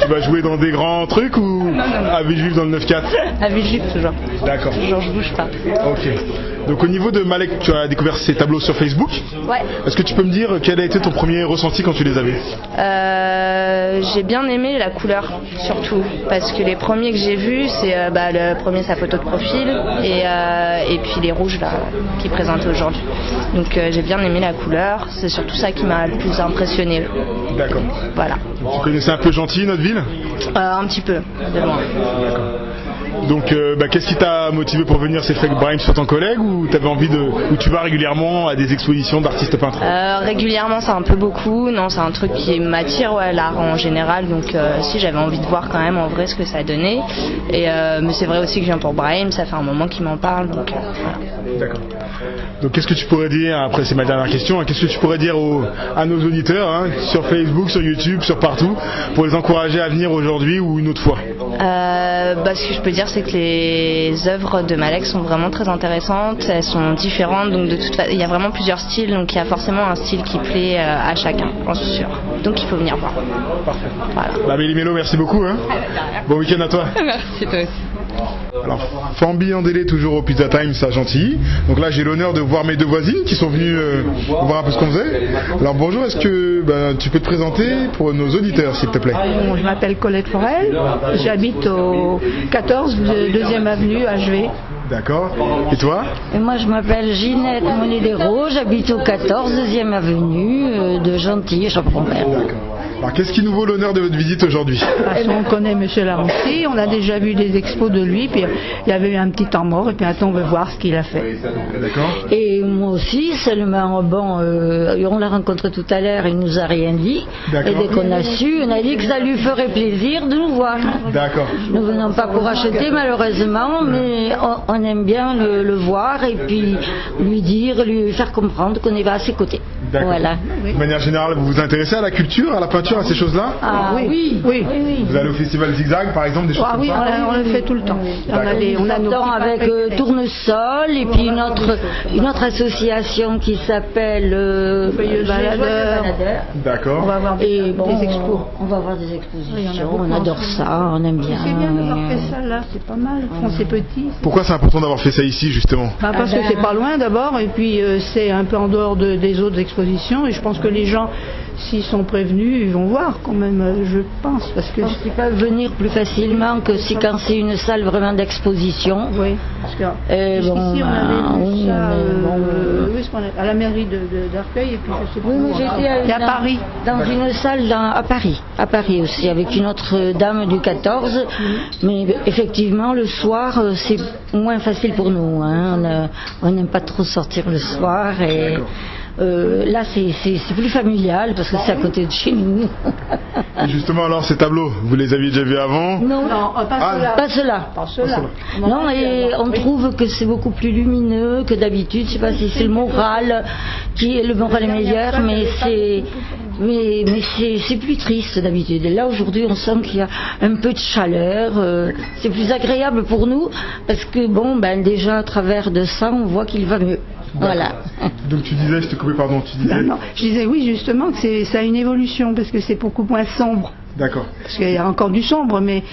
Tu vas jouer dans des grands trucs ou à Villejuif dans le 9-4? À Villejuif toujours. D'accord. Toujours, je bouge pas. Ok. Donc au niveau de Malek, tu as découvert ces tableaux sur Facebook. Ouais. Est-ce que tu peux me dire quel a été ton premier ressenti quand tu les avais? J'ai bien aimé la couleur surtout parce que les premiers que j'ai vus c'est le premier sa photo de profil et puis les rouges là qui présentent aujourd'hui. Donc j'ai bien aimé la couleur, c'est surtout ça qui m'a le plus impressionné. D'accord. Voilà. Tu connaissais un peu Gentilly, notre ville? Un petit peu, de loin. D'accord. Donc qu'est-ce qui t'a motivé pour venir? C'est le fait que Brahim soit ton collègue ou t'avais envie ou tu vas régulièrement à des expositions d'artistes peintres? Régulièrement c'est un peu beaucoup, non c'est un truc qui m'attire l'art en général, donc si j'avais envie de voir quand même en vrai ce que ça donnait mais c'est vrai aussi que je viens pour Brahim, ça fait un moment qu'il m'en parle donc voilà. D'accord. Donc qu'est-ce que tu pourrais dire, après c'est ma dernière question, qu'est-ce que tu pourrais dire à nos auditeurs sur Facebook, sur YouTube, sur partout pour les encourager à venir aujourd'hui ou une autre fois? Ce que je peux dire c'est que les œuvres de Malek sont vraiment très intéressantes, elles sont différentes, donc de toute façon il y a vraiment plusieurs styles, donc il y a forcément un style qui plaît à chacun, j'en suis sûre. Donc il faut venir voir. Parfait. Voilà. Amélie Mélo, merci beaucoup. Bon week-end à toi. Merci toi aussi. Alors, Fambi en délai toujours au Pizza Times à Gentilly. Donc là j'ai l'honneur de voir mes deux voisines qui sont venues voir un peu ce qu'on faisait. Alors bonjour, est-ce que tu peux te présenter pour nos auditeurs s'il te plaît? Bon, je m'appelle Colette Forel, j'habite au 14 2e avenue à Juvet. D'accord. Et toi? Et moi je m'appelle Ginette Monedero, j'habite au 14 2e avenue de Gentilly, Chaperon-Vert. D'accord. Alors qu'est-ce qui nous vaut l'honneur de votre visite aujourd'hui? On connaît M. Laroussi, on a déjà vu des expos de lui, puis il y avait eu un petit temps mort, et puis maintenant on veut voir ce qu'il a fait. D'accord. Et moi aussi, seulement, bon, on l'a rencontré tout à l'heure, il nous a rien dit. Et dès qu'on a su, on a dit que ça lui ferait plaisir de nous voir. D'accord. Nous venons pas pour acheter malheureusement, mais on aime bien le voir et puis lui faire comprendre qu'on est à ses côtés. Voilà. De manière générale, vous vous intéressez à la culture, à la peinture, à ces choses-là? Ah oui. Vous allez au festival Zigzag par exemple, des choses comme ça? Oui, on le fait tout le temps. On a nos avec Tournesol et puis une autre association qui s'appelle Baladeur. D'accord. On va avoir des expos. On va avoir des expositions, on adore ça, on aime bien. C'est bien d'avoir fait ça là, c'est pas mal. C'est petit. Pourquoi c'est important d'avoir fait ça ici justement? Parce que c'est pas loin d'abord et puis c'est un peu en dehors des autres expositions et je pense que les gens, s'ils sont prévenus, ils vont voir quand même, je pense. Parce que ils peuvent venir plus facilement que quand c'est une salle vraiment d'exposition. Oui, parce que ici on avait vu ça à la mairie d'Arcueil et puis je sais pas où. J'étais à Paris. Dans une salle à Paris aussi, avec une autre dame du 14. Mais effectivement, le soir, c'est moins facile pour nous. Hein. On n'aime pas trop sortir le soir et... là c'est plus familial parce que c'est à côté de chez nous. Et justement alors ces tableaux, vous les aviez déjà vus avant? Non, pas ceux-là. Non, et on trouve que c'est beaucoup plus lumineux que d'habitude. Je sais pas si c'est le moral est meilleur, mais c'est plus triste d'habitude. Et là aujourd'hui on sent qu'il y a un peu de chaleur, c'est plus agréable pour nous parce que déjà à travers de ça on voit qu'il va mieux. Voilà. Donc tu disais, je te coupais, pardon, tu disais... Non, je disais oui justement que ça a une évolution parce que c'est beaucoup moins sombre. D'accord. Parce qu'il y a encore du sombre, mais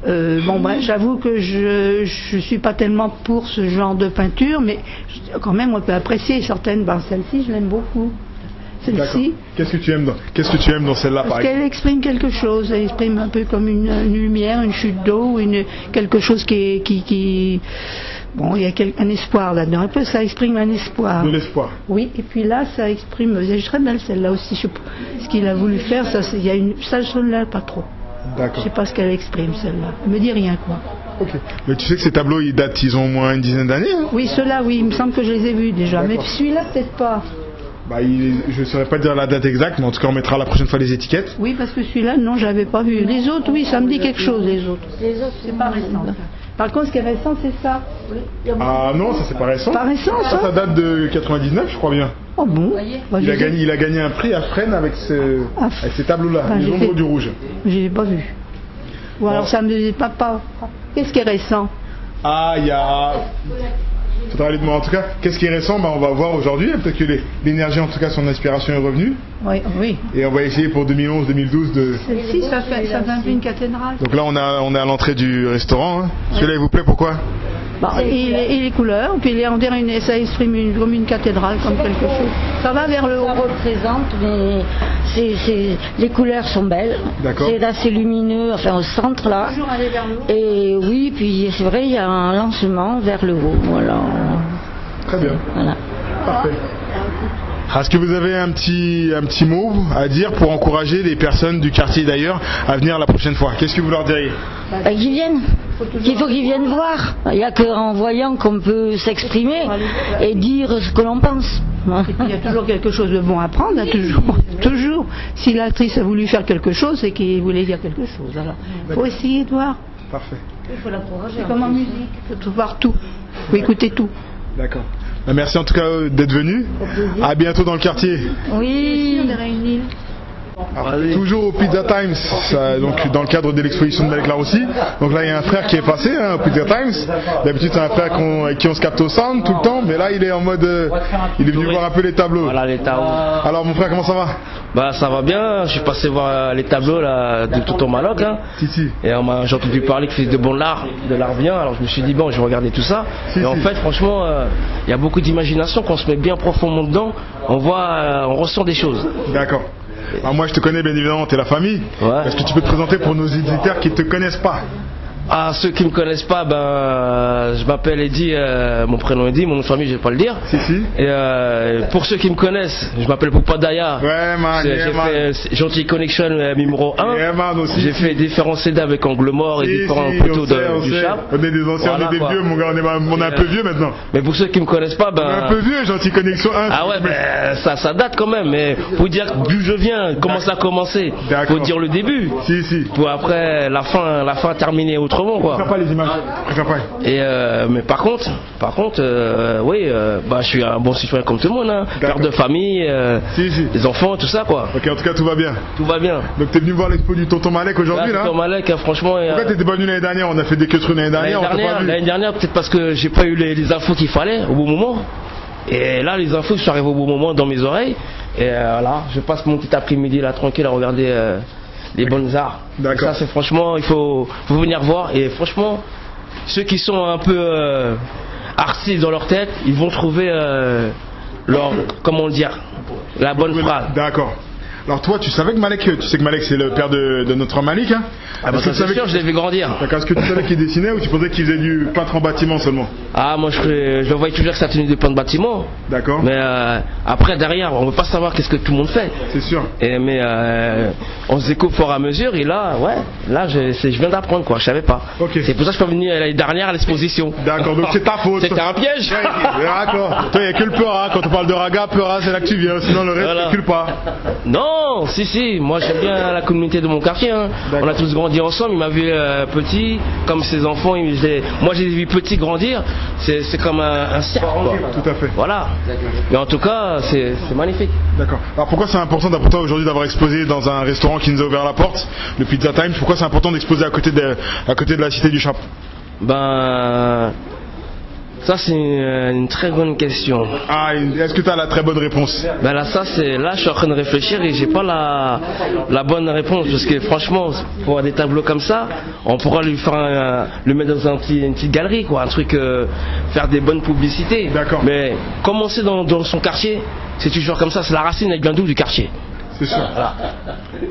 j'avoue que je suis pas tellement pour ce genre de peinture, mais quand même on peut apprécier certaines. Celle-ci je l'aime beaucoup. Celle-ci. Qu'est-ce que tu aimes dans celle-là parce qu'elle exprime quelque chose, elle exprime un peu comme une lumière, une chute d'eau, quelque chose qui bon, il y a un espoir là-dedans. Un peu, ça exprime un espoir. De l'espoir. Oui, et puis là, ça exprime. Elle est très belle celle-là aussi. Ce qu'il a voulu faire, ça, il y a celle-là, pas trop. D'accord. Je sais pas ce qu'elle exprime celle-là. Elle me dit rien quoi. Ok. Mais tu sais que ces tableaux, ils ont au moins une dizaine d'années. Hein? Oui, ceux-là, oui. Il me semble que je les ai vus déjà. Mais celui-là, peut-être pas. Je ne saurais pas dire la date exacte, mais en tout cas, on mettra la prochaine fois les étiquettes. Oui, parce que celui-là, non, je l'avais pas vu. Les autres, oui, ça me dit quelque chose. Les autres, c'est pas récent. Par contre, ce qui est récent, c'est ça. Ah non, ça c'est pas récent. Pas récent, ça. Ça date de 99, je crois bien. Oh bon? Il a gagné un prix à Fresnes avec ces tableaux-là, les ombres du rouge. J'ai pas vu. Ou alors ça me dit pas. Qu'est-ce qui est récent? Ah, il y a... Faudra aller demander en tout cas. Qu'est-ce qui est récent? On va voir aujourd'hui. Peut-être que l'énergie, en tout cas, son inspiration est revenue. Oui. Et on va essayer pour 2011-2012 de... Celle-ci, ça fait un peu une cathédrale. Donc là, on est à l'entrée du restaurant. Hein. Celui-là, il vous plaît, pourquoi? Il est couleur, puis on dirait ça exprime comme une cathédrale, comme quelque chose. Ça va vers le haut. Ça représente, mais les couleurs sont belles. D'accord. C'est assez lumineux, enfin au centre là. Toujours aller vers le haut. Et oui, puis c'est vrai, il y a un lancement vers le haut. Voilà. Très bien. Voilà. Parfait. Est-ce que vous avez un petit mot à dire pour encourager les personnes du quartier d'ailleurs à venir la prochaine fois? Qu'est-ce que vous leur diriez? Qu'ils viennent. Il faut qu'ils viennent voir. Il n'y a qu'en voyant qu'on peut s'exprimer et dire ce que l'on pense. Et puis, il y a toujours quelque chose de bon à prendre, hein, toujours. Si l'actrice a voulu faire quelque chose, c'est qu'il voulait dire quelque chose. Alors, il faut essayer de voir. Parfait. Il faut l'encourager. C'est comme en musique, il faut voir tout. Il faut écouter tout. D'accord. Merci en tout cas d'être venu. À bientôt dans le quartier. Oui. On est réunis. Toujours au Pizza Times, donc dans le cadre de l'exposition de Malek Laroussi. Donc là il y a un frère qui est passé au Pizza Times. D'habitude c'est un frère avec qui on se capte au centre tout le temps, mais là il est en mode, il est venu voir un peu les tableaux. Voilà les tableaux. Alors mon frère, comment ça va? Ça va bien, je suis passé voir les tableaux là, de tout au Maroc là. Et j'ai entendu parler que c'est de l'art bien, alors je me suis dit je vais regarder tout ça. Et en fait franchement il y a beaucoup d'imagination, quand on se met bien profondément dedans, on ressent des choses. D'accord. Moi je te connais bien évidemment, t'es la famille. Ouais. Est-ce que tu peux te présenter pour nos éditeurs qui ne te connaissent pas? À ceux qui me connaissent pas, je m'appelle Eddy, mon prénom est Eddy, mon nom de famille je vais pas le dire. Et pour ceux qui me connaissent, je m'appelle Poupa Daya. J'ai fait Gentil Connection numéro 1. J'ai fait différents CD avec Angle Mort et différents poteaux du Chap. On est des anciens, on est des vieux, mon gars, on est un peu vieux maintenant. Mais pour ceux qui me connaissent pas, on est un peu vieux, Gentil Connection 1. Ah ouais, ça date quand même. Mais pour dire d'où je viens, comment ça a commencé, faut dire le début. Pour après la fin terminer autrement quoi. Je préfère pas les images. Et mais par contre, oui, je suis un bon citoyen comme tout le monde, hein. Père de famille, des enfants, tout ça quoi. Ok, en tout cas tout va bien. Tout va bien. Donc t'es venu voir l'expo du Tonton Malek aujourd'hui là. Tonton Malek, franchement. Pourquoi t'étais pas venu l'année dernière? On a fait des queues l'année dernière. L'année dernière, peut-être parce que j'ai pas eu les infos qu'il fallait au bon moment. Et là, les infos sont arrivées au bon moment dans mes oreilles. Et voilà, je passe mon petit après-midi là tranquille à regarder les bonnes arts. D'accord. Ça c'est franchement, il faut venir voir. Et franchement, ceux qui sont un peu artistes dans leur tête, ils vont trouver comment dire, la bonne phrase. D'accord. Alors toi, tu savais que Malek, c'est le père de notre Malik, hein? Ah bah ça c'est sûr, je l'ai vu grandir. Est-ce que tu savais qu'il dessinait ou tu pensais qu'il faisait du peintre en bâtiment seulement? Ah moi je le voyais toujours que ça tenait de peintre bâtiment. D'accord. Mais après derrière, on ne veut pas savoir qu'est-ce que tout le monde fait. C'est sûr. Mais on se découvre au fur et à mesure et là, je viens d'apprendre quoi, je savais pas. Okay. C'est pour ça que je suis pas venu l'année dernière à l'exposition. D'accord, donc c'est ta faute. C'était un piège. D'accord. Toi il n'y a que le Peura, quand on parle de Raga, Peura c'est là que tu viens, sinon le reste voilà. C'est que le pas. Non, si, moi j'aime bien la communauté de mon quartier. Hein. On a tous grandi ensemble, il m'a vu petit, comme ses enfants, moi j'ai vu petit grandir, c'est comme un cercle. Tout à fait. Voilà. Mais en tout cas, c'est magnifique. D'accord. Alors pourquoi c'est important pour toi aujourd'hui d'avoir exposé dans un restaurant qui nous a ouvert la porte, le Pizza Time? Pourquoi c'est important d'exposer à côté de la Cité du Chap? Ça c'est une très bonne question. Ah, est-ce que tu as la très bonne réponse? Là je suis en train de réfléchir et j'ai pas la bonne réponse parce que franchement pour des tableaux comme ça, on pourra lui faire le mettre dans une petite galerie quoi, un truc faire des bonnes publicités. D'accord. Mais commencer dans son quartier, c'est toujours comme ça, c'est la racine elle vient d'où du quartier. C'est sûr. Voilà.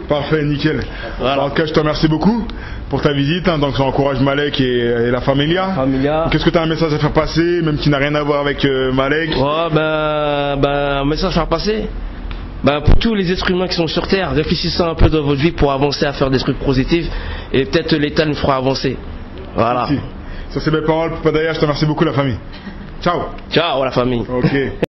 Parfait, nickel. Voilà. En tout cas, je te remercie beaucoup pour ta visite. Hein, donc, ça encourage Malek et la Familia. Qu'est-ce que tu as un message à faire passer, même qui n'a rien à voir avec Malek? Un message à faire passer pour tous les êtres humains qui sont sur Terre, réfléchissez un peu dans votre vie pour avancer à faire des trucs positifs et peut-être l'État nous fera avancer. Voilà. Merci. Sur ces belles paroles, Poupa Daya, je te remercie beaucoup la famille. Ciao. Ciao la famille. Ok.